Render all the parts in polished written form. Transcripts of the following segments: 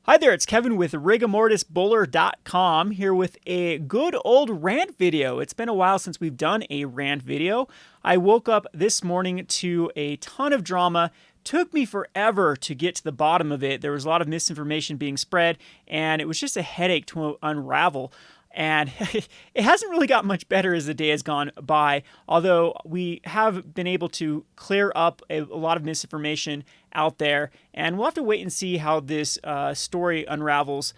Hi there, it's Kevin with rigamortisbowler.com here with a good old rant video. It's been a while since we've done a rant video. I woke up this morning to a ton of drama. Took me forever to get to the bottom of it. There was a lot of misinformation being spread, and it was just a headache to unravel. And it hasn't really got much better as the day has gone by, although we have been able to clear up a lot of misinformation out there. And we'll have to wait and see how this story unravels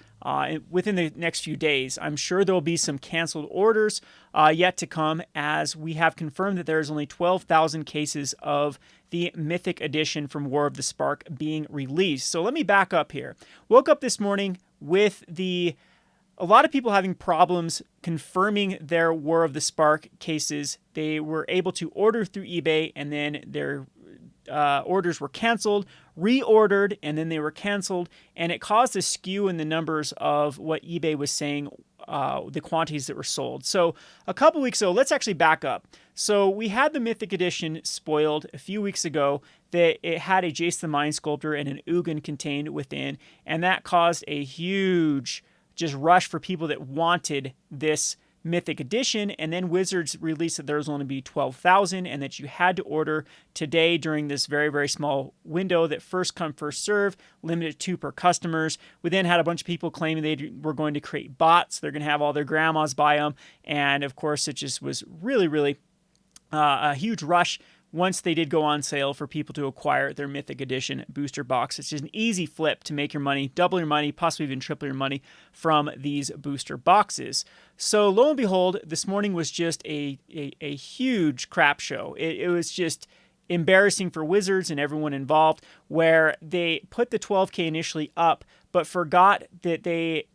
within the next few days. I'm sure there will be some canceled orders yet to come, as we have confirmed that there's only 12,000 cases of the Mythic edition from War of the Spark being released. So let me back up here. Woke up this morning with a lot of people having problems confirming their War of the Spark cases. They were able to order through eBay, and then their orders were canceled, reordered, and then they were canceled, and it caused a skew in the numbers of what eBay was saying, the quantities that were sold. So a couple weeks ago, let's actually back up. So we had the Mythic Edition spoiled a few weeks ago that it had a Jace the Mind Sculptor and an Ugin contained within, and that caused a huge just rush for people that wanted this Mythic Edition. And then Wizards released that there was only be 12,000 and that you had to order today during this very, very small window that first come, first serve, limited to per customers. We then had a bunch of people claiming they were going to create bots. They're going to have all their grandmas buy them. And of course, it just was really, really a huge rush once they did go on sale for people to acquire their Mythic Edition booster box. It's just an easy flip to make your money, double your money, possibly even triple your money from these booster boxes. So lo and behold, this morning was just a huge crap show. It was just embarrassing for Wizards and everyone involved, where they put the 12K initially up, but forgot that they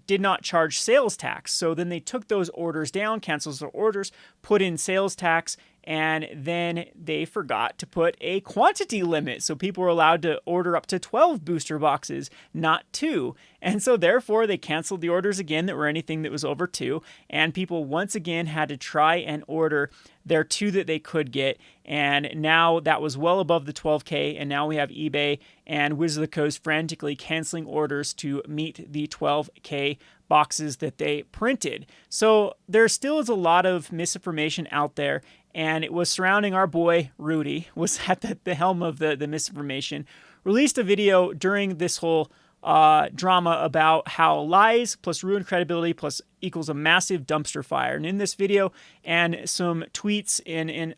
did not charge sales tax. So then they took those orders down, cancels their orders, put in sales tax, and then they forgot to put a quantity limit. So people were allowed to order up to 12 booster boxes, not 2. And so therefore they canceled the orders again that were anything that was over 2. And people once again had to try and order their 2 that they could get. And now that was well above the 12K. And now we have eBay and Wizards of the Coast frantically canceling orders to meet the 12K boxes that they printed. So there still is a lot of misinformation out there, and it was surrounding our boy Rudy, was at the helm of the misinformation. Released a video during this whole drama about how lies plus ruined credibility plus equals a massive dumpster fire. And in this video and some tweets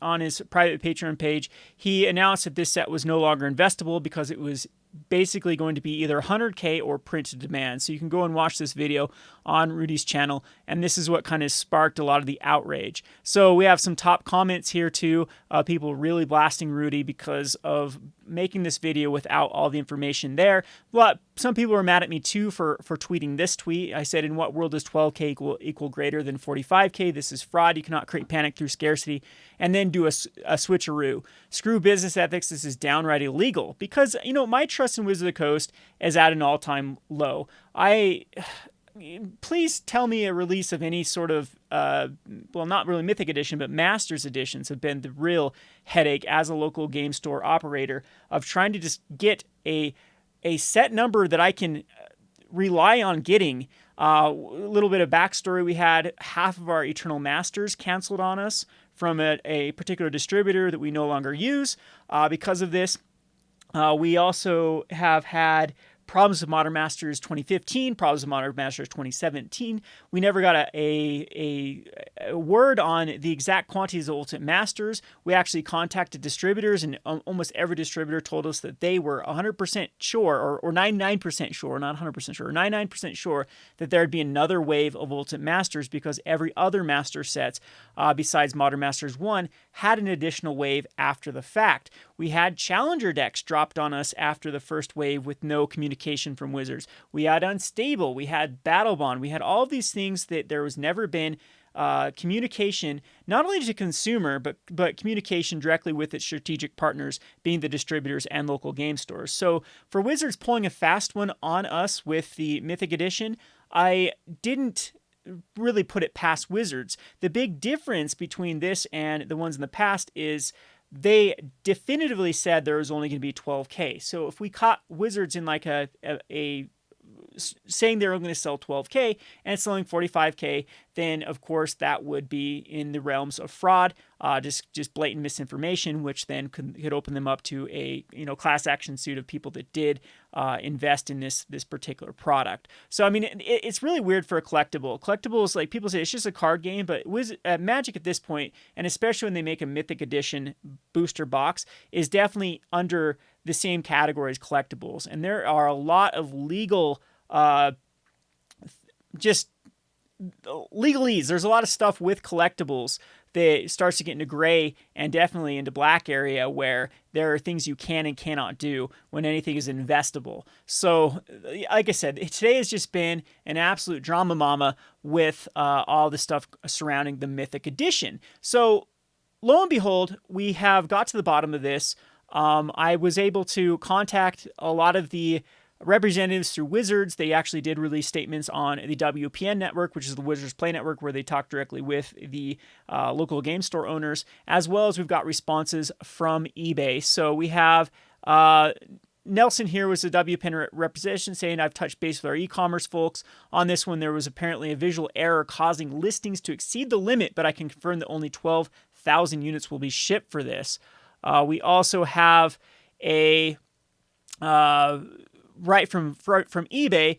on his private Patreon page, he announced that this set was no longer investable because it was basically going to be either 100K or print to demand. So you can go and watch this video on Rudy's channel, and this is what kind of sparked a lot of the outrage. So we have some top comments here too, people really blasting Rudy because of making this video without all the information there. But some people were mad at me too for tweeting this tweet. I said, in what world does 12K equal greater than 45K? This is fraud. You cannot create panic through scarcity and then do a switcheroo. Screw business ethics. This is downright illegal. Because, you know, my trust in Wizards of the Coast is at an all-time low. Please tell me a release of any sort of, well, not really Mythic Edition, but Masters Editions have been the real headache as a local game store operator of trying to just get a set number that I can rely on getting. A little bit of backstory: we had half of our Eternal Masters canceled on us from a particular distributor that we no longer use because of this. We also have had problems with Modern Masters 2015, problems with Modern Masters 2017. We never got a word on the exact quantities of Ultimate Masters. We actually contacted distributors, and almost every distributor told us that they were 100% sure, or 99% sure, not 100% sure, 99% sure that there'd be another wave of Ultimate Masters because every other Master sets, besides Modern Masters 1, had an additional wave after the fact. We had Challenger decks dropped on us after the first wave with no communication from Wizards. We had Unstable, we had Battle Bond, we had all of these things that there was never been communication, not only to consumer, but communication directly with its strategic partners, being the distributors and local game stores. So for Wizards pulling a fast one on us with the Mythic Edition, I didn't really put it past Wizards. The big difference between this and the ones in the past is they definitively said there was only going to be 12K. So if we caught Wizards in like a saying they're going to sell 12K and selling 45K, then of course that would be in the realms of fraud, just blatant misinformation, which then could open them up to a class action suit of people that did invest in this particular product. So I mean, it's really weird for a collectible. Collectibles, like people say, it's just a card game, but Magic at this point, and especially when they make a Mythic Edition booster box, is definitely under the same category as collectibles, and there are a lot of legal just legalese. There's a lot of stuff with collectibles that starts to get into gray and definitely into black area where there are things you can and cannot do when anything is investable. So, like I said, today has just been an absolute drama mama with all the stuff surrounding the Mythic Edition. So, lo and behold, we have got to the bottom of this. I was able to contact a lot of the representatives through Wizards. They actually did release statements on the WPN network, which is the Wizards Play Network, where they talk directly with the local game store owners, as well as we've got responses from eBay. So we have Nelson here was the WPN representation saying, I've touched base with our e-commerce folks. On this one, there was apparently a visual error causing listings to exceed the limit, but I can confirm that only 12,000 units will be shipped for this. We also have a right from eBay.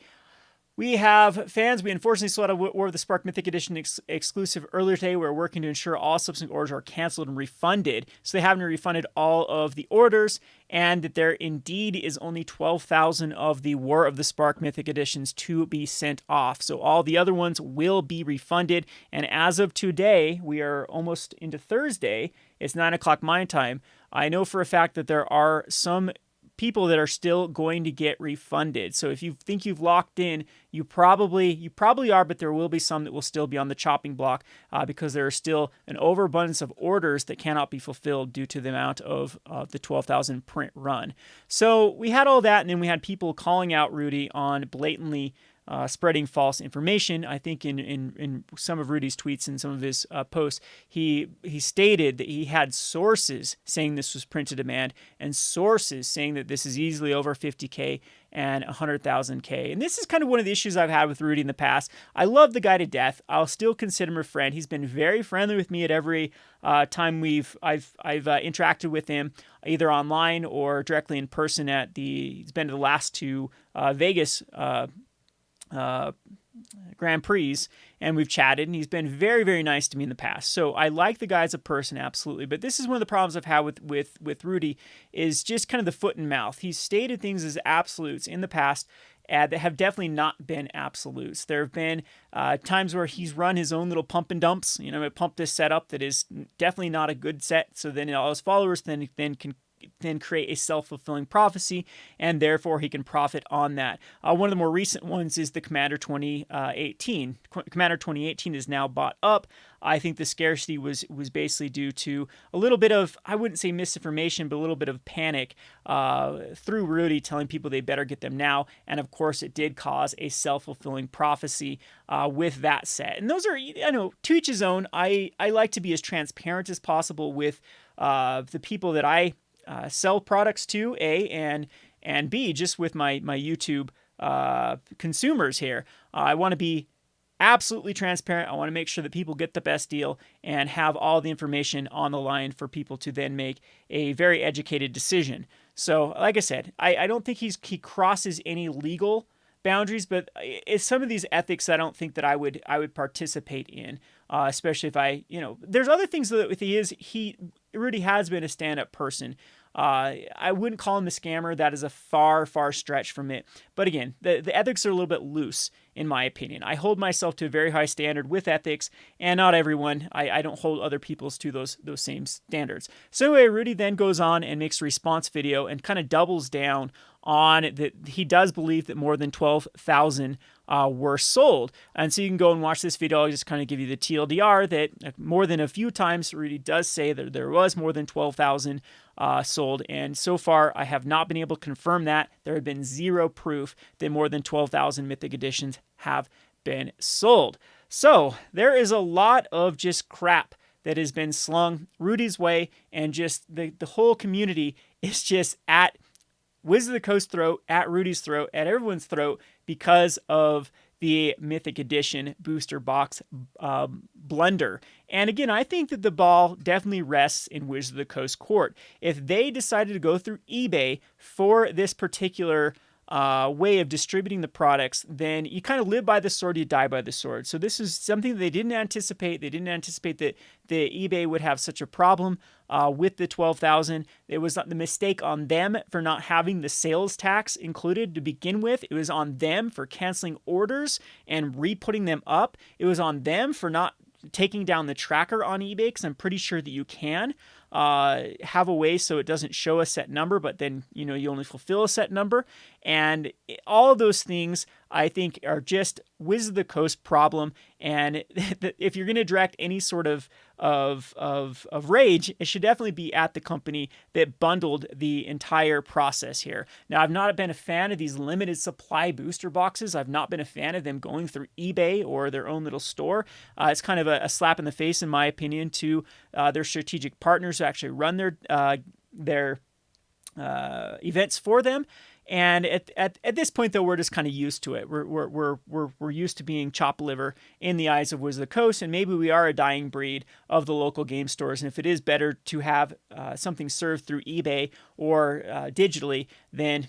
We have fans. We unfortunately sold out of War of the Spark Mythic Edition exclusive earlier today. We're working to ensure all subsequent orders are canceled and refunded. So they haven't refunded all of the orders, and that there indeed is only 12,000 of the War of the Spark Mythic Editions to be sent off. So all the other ones will be refunded. And as of today, we are almost into Thursday. It's 9 o'clock my time. I know for a fact that there are some people that are still going to get refunded. So if you think you've locked in, you probably are, but there will be some that will still be on the chopping block because there are still an overabundance of orders that cannot be fulfilled due to the amount of the 12,000 print run. So we had all that, and then we had people calling out Rudy on blatantly spreading false information. I think in some of Rudy's tweets and some of his posts, he stated that he had sources saying this was print to demand and sources saying that this is easily over 50K and 100,000K. And this is kind of one of the issues I've had with Rudy in the past. I love the guy to death. I'll still consider him a friend. He's been very friendly with me at every time I've interacted with him, either online or directly in person he's been to the last two Vegas Grand Prix, and we've chatted, and he's been very, very nice to me in the past. So I like the guy as a person, absolutely. But this is one of the problems I've had with Rudy, is just kind of the foot and mouth. He's stated things as absolutes in the past that have definitely not been absolutes. There have been times where he's run his own little pump and dumps. Pumped this setup that is definitely not a good set. So then all his followers then can create a self-fulfilling prophecy, and therefore he can profit on that. One of the more recent ones is the Commander 2018. Commander 2018 is now bought up. I think the scarcity was basically due to a little bit of, I wouldn't say misinformation, but a little bit of panic through Rudy telling people they better get them now. And of course, it did cause a self-fulfilling prophecy with that set. And those are, to each his own. I like to be as transparent as possible with the people that I sell products to, A, and B, just with my YouTube consumers here. I want to be absolutely transparent. I want to make sure that people get the best deal and have all the information on the line for people to then make a very educated decision. So, like I said, I don't think he crosses any legal boundaries, but it's some of these ethics I don't think that I would participate in, especially if there's other things that Rudy has been a stand-up person. I wouldn't call him a scammer. That is a far, far stretch from it. But again, the ethics are a little bit loose, in my opinion. I hold myself to a very high standard with ethics, and not everyone. I don't hold other people's to those same standards. So anyway, Rudy then goes on and makes a response video and kind of doubles down on that he does believe that more than 12,000 were sold. And so you can go and watch this video. I'll just kind of give you the TLDR that more than a few times Rudy does say that there was more than 12,000 sold. And so far, I have not been able to confirm that. There have been zero proof that more than 12,000 Mythic Editions have been sold. So there is a lot of just crap that has been slung Rudy's way, and just the whole community is just at Wizards of the Coast throat, at Rudy's throat, at everyone's throat because of the Mythic Edition booster box blunder. And again, I think that the ball definitely rests in Wizards of the Coast court. If they decided to go through eBay for this particular way of distributing the products, then you kind of live by the sword, you die by the sword. So this is something they didn't anticipate. They didn't anticipate that the eBay would have such a problem with the 12,000. It was not the mistake on them for not having the sales tax included to begin with. It was on them for canceling orders and re-putting them up. It was on them for not taking down the tracker on eBay, because I'm pretty sure that you can have a way so it doesn't show a set number, but then you only fulfill a set number. And all of those things I think are just Wizards of the Coast problem. And if you're going to direct any sort of rage, it should definitely be at the company that bundled the entire process here. Now, I've not been a fan of these limited supply booster boxes. I've not been a fan of them going through eBay or their own little store. It's kind of a slap in the face, in my opinion, to their strategic partners who actually run their events for them. And at this point, though, we're just kind of used to it. We're used to being chop liver in the eyes of Wizards of the Coast, and maybe we are a dying breed of the local game stores. And if it is better to have something served through eBay or digitally, then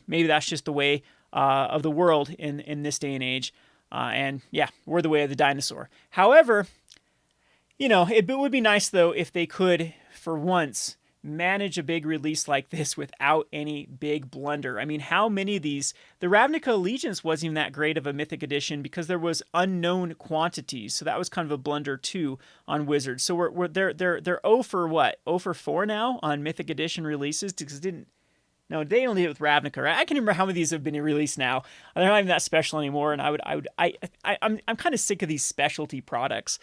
maybe that's just the way of the world in this day and age. And yeah, we're the way of the dinosaur. However, it would be nice though if they could, for once, manage a big release like this without any big blunder. I mean, how many of these? The Ravnica Allegiance wasn't even that great of a Mythic Edition because there was unknown quantities, so that was kind of a blunder too on Wizards. So they're 0 for what? 0 for 4 now on Mythic Edition releases because it didn't. No, they only did it with Ravnica, right? I can't remember how many of these have been released now. They're not even that special anymore, and I'm kind of sick of these specialty products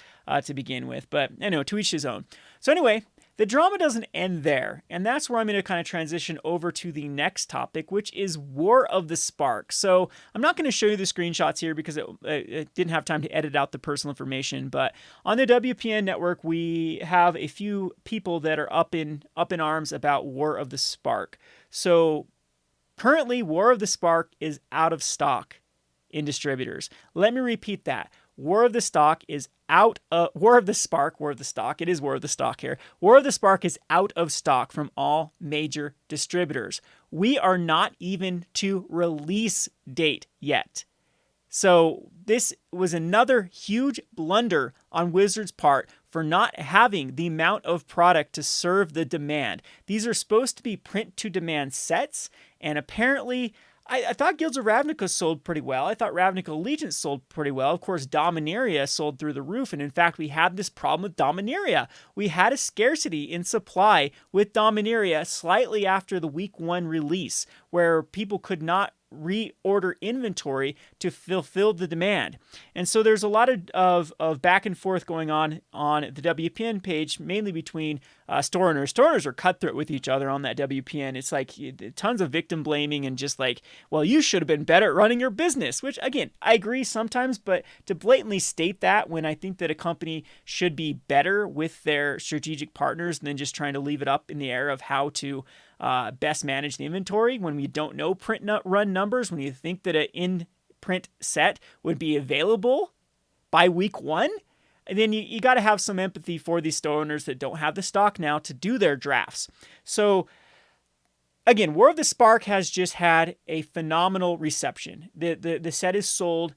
to begin with. But to each his own. So anyway, the drama doesn't end there, and that's where I'm going to kind of transition over to the next topic, which is War of the Spark. So I'm not going to show you the screenshots here because it didn't have time to edit out the personal information, but on the WPN network, we have a few people that are up in arms about War of the Spark. So currently, War of the Spark is out of stock in distributors. Let me repeat that. War of the Spark is out of War of the Spark. It is War of the Stock here. War of the Spark is out of stock from all major distributors. We are not even to release date yet. So this was another huge blunder on Wizards' part for not having the amount of product to serve the demand. These are supposed to be print-to-demand sets, and apparently I thought Guilds of Ravnica sold pretty well. I thought Ravnica Allegiance sold pretty well. Of course, Dominaria sold through the roof, and in fact, we had this problem with Dominaria. We had a scarcity in supply with Dominaria slightly after the week 1 release, where people could not reorder inventory to fulfill the demand. And so there's a lot of back and forth going on the WPN page, mainly between store owners. Store owners are cutthroat with each other on that WPN. It's like tons of victim blaming and just like, well, you should have been better at running your business, which again, I agree sometimes, but to blatantly state that when I think that a company should be better with their strategic partners than just trying to leave it up in the air of how to best manage the inventory when we don't know print run numbers, when you think that an in-print set would be available by week 1, and then you got to have some empathy for these store owners that don't have the stock now to do their drafts. So again, War of the Spark has just had a phenomenal reception. The set is sold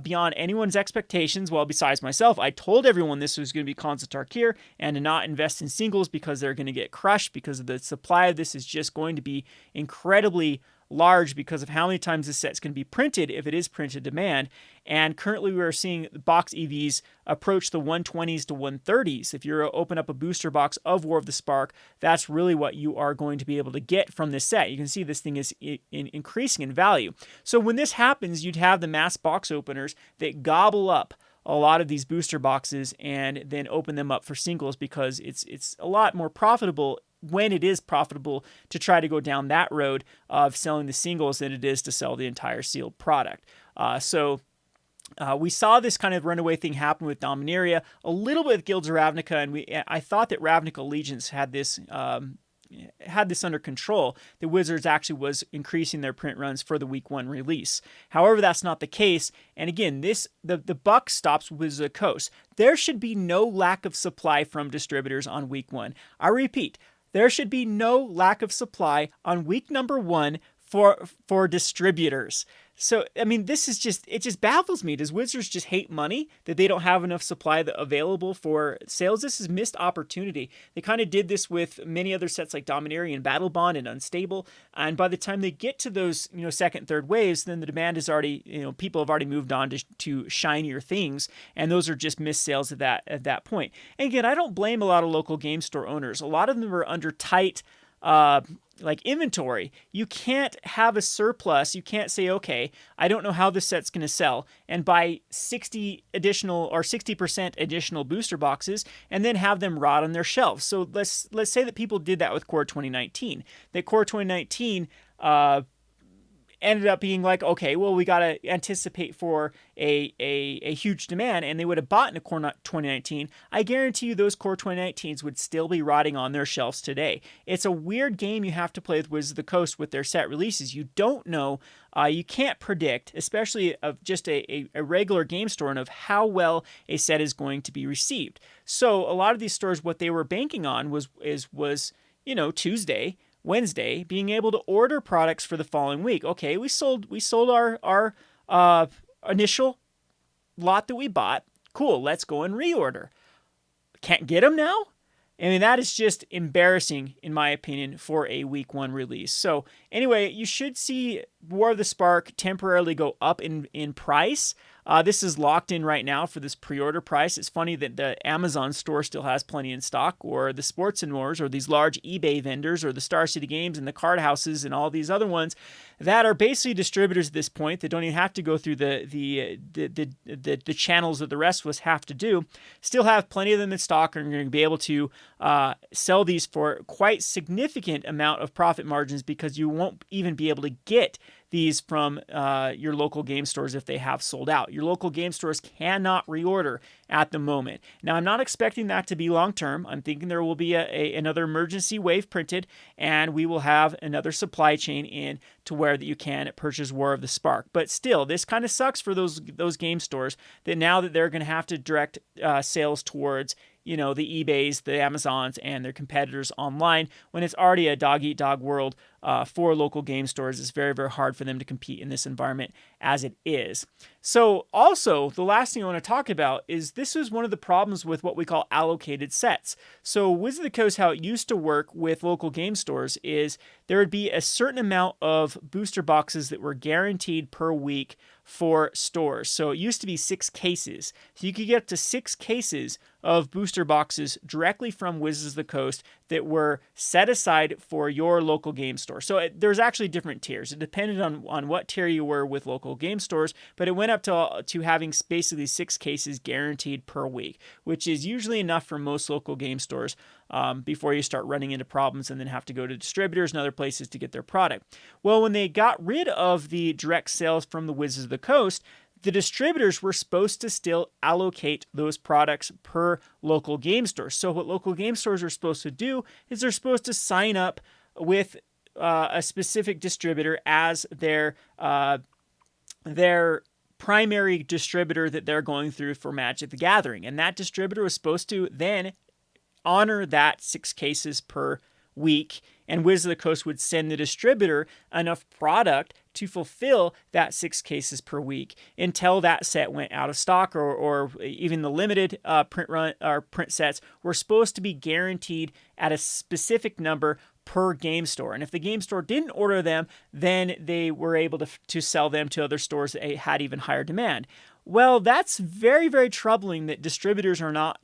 beyond anyone's expectations. Well, besides myself, I told everyone this was going to be Khans of Tarkir and to not invest in singles because they're going to get crushed because of the supply of this is just going to be incredibly large because of how many times this set's going to be printed if it is printed demand. And currently we are seeing box EVs approach the 120s to 130s. If you open up a booster box of War of the Spark, that's really what you are going to be able to get from this set. You can see this thing is increasing in value. So when this happens, you'd have the mass box openers that gobble up a lot of these booster boxes and then open them up for singles because it's a lot more profitable when it is profitable to try to go down that road of selling the singles than it is to sell the entire sealed product. We saw this kind of runaway thing happen with Dominaria, a little bit with Guilds of Ravnica, and I thought that Ravnica Allegiance had this had this under control, the Wizards actually was increasing their print runs for the week 1 release. However, that's not the case. And again, the buck stops with Wizards of the Coast. There should be no lack of supply from distributors on week 1. I repeat, there should be no lack of supply on week number 1 for distributors. So, I mean, it just baffles me. Does Wizards just hate money that they don't have enough supply available for sales? This is missed opportunity. They kind of did this with many other sets like Dominaria and Battle Bond and Unstable. And by the time they get to those, second, third waves, then the demand is already, people have already moved on to shinier things. And those are just missed sales at that point. And again, I don't blame a lot of local game store owners. A lot of them are under tight inventory. You can't have a surplus. You can't say, okay, I don't know how this set's going to sell, and buy 60% additional booster boxes and then have them rot on their shelves. So let's say that people did that with Core 2019. That Core 2019 ended up being like, okay, well, we got to anticipate for a huge demand, and they would have bought in a Core 2019. I guarantee you those Core 2019s would still be rotting on their shelves today. It's a weird game you have to play with Wizards of the Coast with their set releases. You don't know, you can't predict, especially of just a regular game store, and of how well a set is going to be received. So a lot of these stores, what they were banking on was Tuesday, Wednesday, being able to order products for the following week. Okay, we sold our initial lot that we bought. Cool, let's go and reorder. Can't get them now? I mean, that is just embarrassing, in my opinion, for a week 1 release. So anyway, you should see War of the Spark temporarily go up in price. This is locked in right now for this pre-order price. It's funny that the Amazon store still has plenty in stock, or the Sports and Wars, or these large eBay vendors, or the Star City Games and the card houses and all these other ones that are basically distributors at this point. They don't even have to go through the channels that the rest of us have to do. Still have plenty of them in stock, and you're going to be able to sell these for quite significant amount of profit margins, because you won't even be able to get these from your local game stores if they have sold out. Your local game stores cannot reorder at the moment. Now, I'm not expecting that to be long term. I'm thinking there will be another emergency wave printed, and we will have another supply chain in to where that you can purchase War of the Spark. But still, this kind of sucks for those game stores, that now that they're going to have to direct sales towards the eBays, the Amazons, and their competitors online, when it's already a dog-eat-dog world for local game stores. It's very, very hard for them to compete in this environment as it is. So also, the last thing I want to talk about is this is one of the problems with what we call allocated sets. So Wizards of the Coast, how it used to work with local game stores is there would be a certain amount of booster boxes that were guaranteed per week for stores. So it used to be 6 cases. So you could get up to 6 cases of booster boxes directly from Wizards of the Coast that were set aside for your local game store. So there's actually different tiers. It depended on what tier you were with local game stores, but it went up to having basically 6 cases guaranteed per week, which is usually enough for most local game stores before you start running into problems and then have to go to distributors and other places to get their product. Well, when they got rid of the direct sales from the Wizards of the Coast, the distributors were supposed to still allocate those products per local game store. So what local game stores are supposed to do is they're supposed to sign up with a specific distributor as their primary distributor that they're going through for Magic the Gathering. And that distributor was supposed to then honor that 6 cases per week, and Wizards of the Coast would send the distributor enough product to fulfill that 6 cases per week until that set went out of stock, or even the limited print sets were supposed to be guaranteed at a specific number per game store. And if the game store didn't order them, then they were able to sell them to other stores that had even higher demand. Well, that's very, very troubling that distributors are not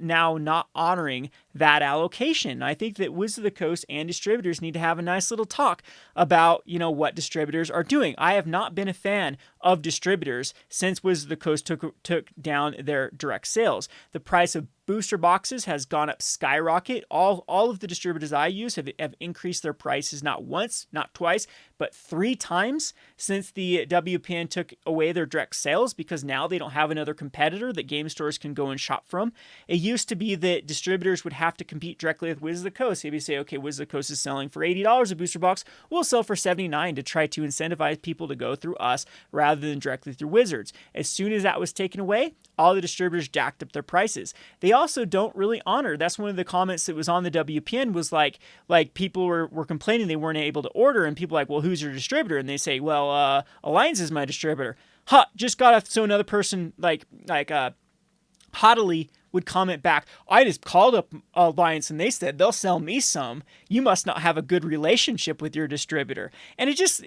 honoring that allocation. I think that Wizards of the Coast and distributors need to have a nice little talk about, what distributors are doing. I have not been a fan of distributors since Wizards of the Coast took down their direct sales. The price of booster boxes has gone up skyrocket. All of the distributors I use have increased their prices not once, not twice, but 3 times since the WPN took away their direct sales, because now they don't have another competitor that game stores can go and shop from. It used to be that distributors would have to compete directly with Wizards of the Coast. Maybe say, okay, Wizards of the Coast is selling for $80 a booster box, we'll sell for $79 to try to incentivize people to go through us rather than directly through Wizards. As soon as that was taken away, all the distributors jacked up their prices. They also don't really honor. That's one of the comments that was on the WPN, was like people were complaining they weren't able to order, and people were like, well, who's your distributor? And they say, well, Alliance is my distributor. Just got off. So another person haughtily would comment back, I just called up Alliance and they said they'll sell me some. You must not have a good relationship with your distributor. And it just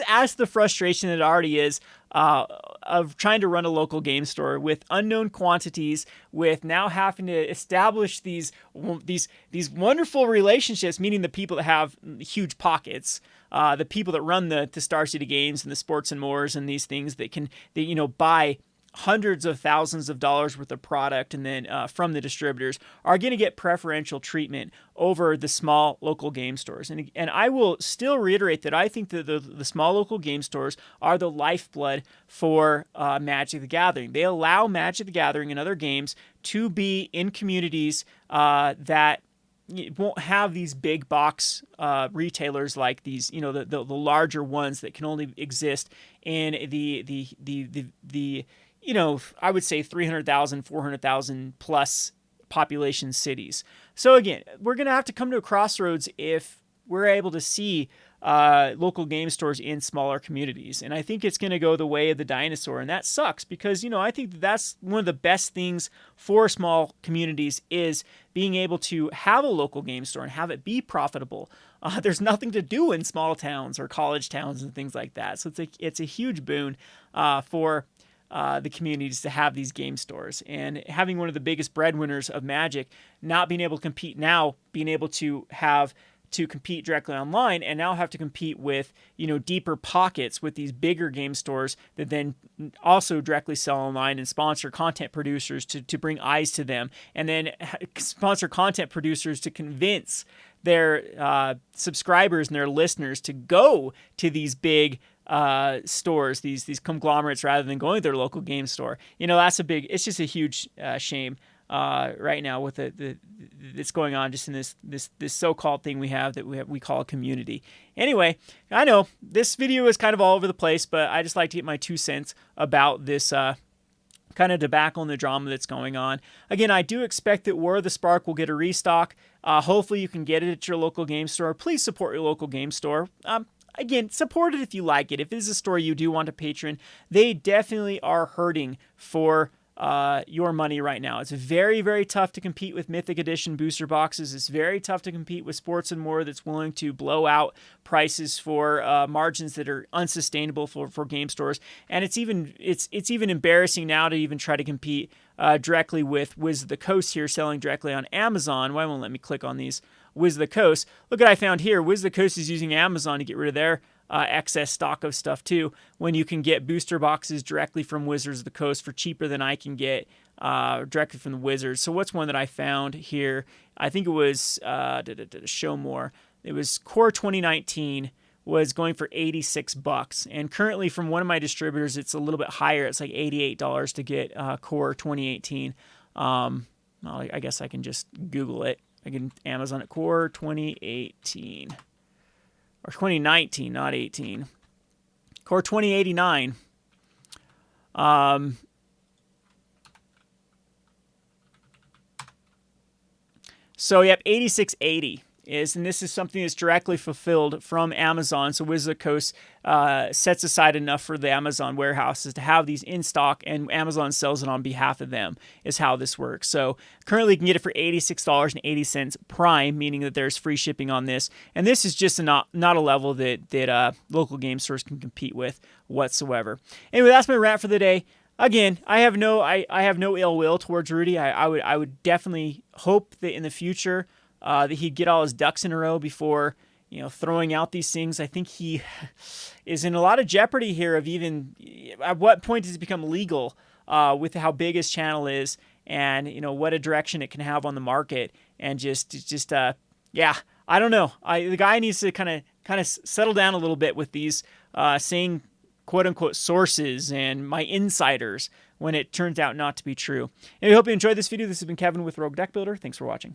adds to the frustration that it already is of trying to run a local game store with unknown quantities, with now having to establish these wonderful relationships, meaning the people that have huge pockets, the people that run the Scarcity games and the Sports and Mores and these things that buy hundreds of thousands of dollars worth of product and then from the distributors, are going to get preferential treatment over the small local game stores. And I will still reiterate that I think that the small local game stores are the lifeblood for Magic the Gathering. They allow Magic the Gathering and other games to be in communities that won't have these big box retailers like these, the larger ones that can only exist in the I would say 300,000, 400,000 plus population cities. So again, we're going to have to come to a crossroads if we're able to see local game stores in smaller communities. And I think it's going to go the way of the dinosaur. And that sucks because, I think that's one of the best things for small communities is being able to have a local game store and have it be profitable. There's nothing to do in small towns or college towns and things like that. So it's a huge boon for the communities to have these game stores, and having one of the biggest breadwinners of Magic not being able to compete now, being able to have to compete directly online and now have to compete with, deeper pockets with these bigger game stores that then also directly sell online and sponsor content producers to bring eyes to them, and then sponsor content producers to convince their subscribers and their listeners to go to these big stores, these conglomerates, rather than going to their local game store. It's just a huge shame right now with that's going on just in this so-called thing we call a community. Anyway, I know this video is kind of all over the place, but I just like to get my 2 cents about this kind of debacle and the drama that's going on. Again, I do expect that War of the Spark will get a restock. Hopefully you can get it at your local game store. Please support your local game store. Again, support it if you like it. If this is a store you do want to patron, they definitely are hurting for your money right now. It's very, very tough to compete with Mythic Edition booster boxes. It's very tough to compete with Sports and More that's willing to blow out prices for margins that are unsustainable for game stores. And it's even embarrassing now to even try to compete directly with Wizards of the Coast here, selling directly on Amazon. Why won't let me click on these? Wizards of the Coast. Look what I found here. Wizards of the Coast is using Amazon to get rid of their excess stock of stuff too, when you can get booster boxes directly from Wizards of the Coast for cheaper than I can get directly from the Wizards. So what's one that I found here? I think it was show more. It was Core 2019 was going for $86, and currently from one of my distributors it's a little bit higher. It's like $88 to get Core 2018. Well, I guess I can just Google it. I can Amazon it, Core 2018. Or 2019, not 18. Core 2089. So you have 8680 and this is something that's directly fulfilled from Amazon. So Wizards of the Coast sets aside enough for the Amazon warehouses to have these in stock, and Amazon sells it on behalf of them, is how this works. So currently you can get it for $86.80 Prime, meaning that there's free shipping on this. And this is just not a level that local game stores can compete with whatsoever. Anyway, that's my rant for the day. Again, I have no ill will towards Rudy. I would definitely hope that in the future that he'd get all his ducks in a row before throwing out these things. I think he is in a lot of jeopardy here of even at what point does it become legal with how big his channel is, and what a direction it can have on the market, and just I don't know. The guy needs to kind kind of settle down a little bit with these saying quote-unquote sources and my insiders when it turns out not to be true. And I hope you enjoyed this video. This has been Kevin with Rogue Deck Builder. Thanks for watching.